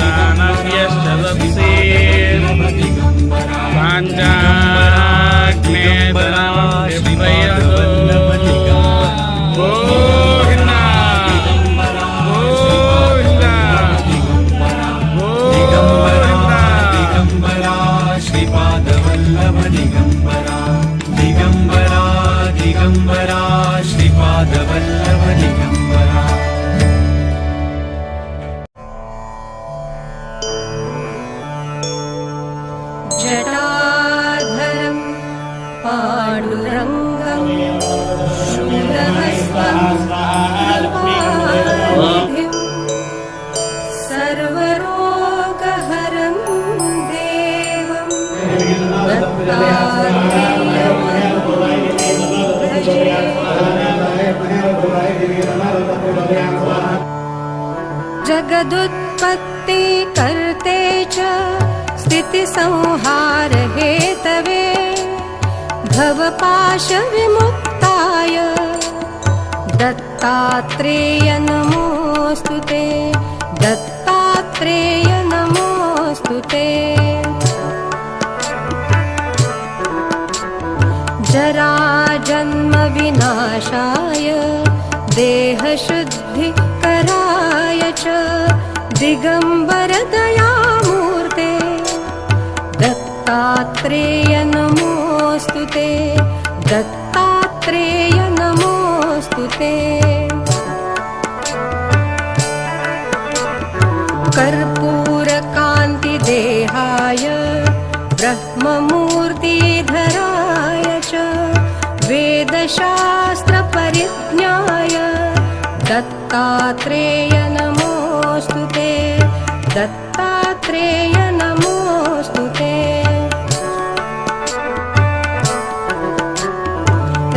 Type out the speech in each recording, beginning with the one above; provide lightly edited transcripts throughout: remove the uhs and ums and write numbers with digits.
दानव्यश्च दत्से पाञ्चाग्ने दिगंबरा दिगंबरा श्रीपादवल्लभ दिगंबरा जटाधरं पाण्डुरङ्गं शूलहस्तं कृपानिधिं सर्वरोगहरं देवं जगदुत्पत्ति कर्ते च स्थितिसंहार हेतवे भवपाशविमुक्ताय दत्तात्रेय नमोऽस्तु ते दत्तात्रेय नमोऽस्तु ते जराजन्म विनाशाय देहशुद्धिकराय च दिगंबर दयामूर्ते दत्तात्रेय नमोऽस्तु ते दत्तात्रेय नमोऽस्तु ते कर्पूरकान्तिदेहाय ब्रह्ममूर्तिधराय च वेदशास्त्रपरिज्ञाय दत्तात्रेय नमोऽस्तु ते दत्तात्रेय नमोऽस्तु ते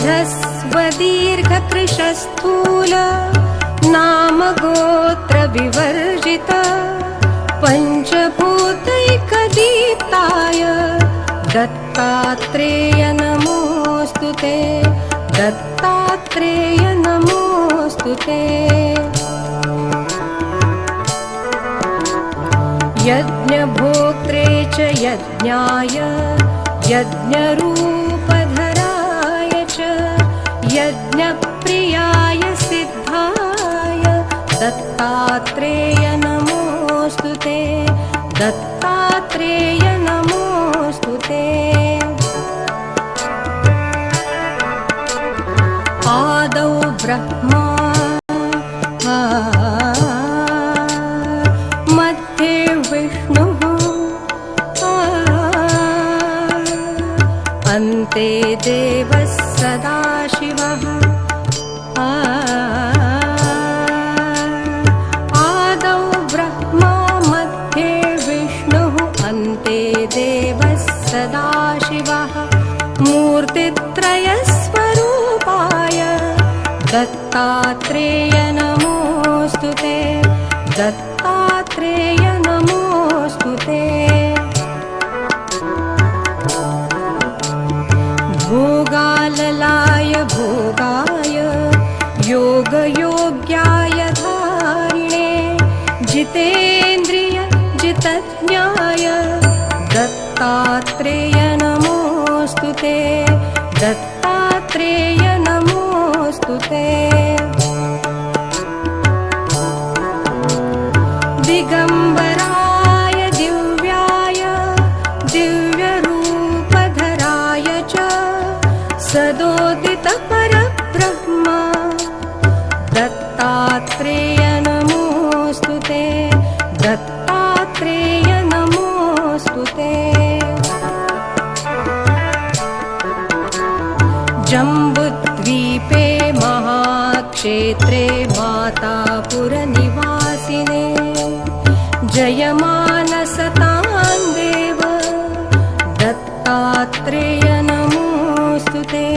ह्रस्वदीर्घकृशस्थूल नाम गोत्र विवर्जित पञ्चभूतैकदीप्ताय दत्तात्रेय नमोऽस्तु ते दत्तात्रेय नमोऽस्तु ते यज्ञभोक्त्रे च यज्ञाय यज्ञरूपधराय च यज्ञप्रियाय सिद्धाय दत्तात्रेय नमोऽस्तु ते दत्तात्रेय नमोऽस्तु ते आदौ ब्रह्मा मध्ये विष्णुः अन्ते देवः सदाशिवः आदौ ब्रह्मा मध्ये विष्णुः अन्ते देवः सदाशिवः मूर्तित्रयस्वरूपाय दत्तात्रेय नमोऽस्तु ते दत्तात्रेय नमोऽस्तु ते भोगाललाय भोगाय योगयोग्याय धारिणे जितेन्द्रिय जितज्ञाय दत्तात्रेय नमोऽस्तु ते दत्तात्रेय नमोऽस्तु ते दिगंबराय दिव्याय दिव्यरूपधराय च सदोदित परब्रह्म दत्तात्रेय नमोऽस्तु ते दत्तात्रेय नमोऽस्तु ते जम्बुद्वीपे महाक्षेत्रे मातापुरनिवासिने जयमानसतां देव दत्तात्रेय नमोऽस्तु ते।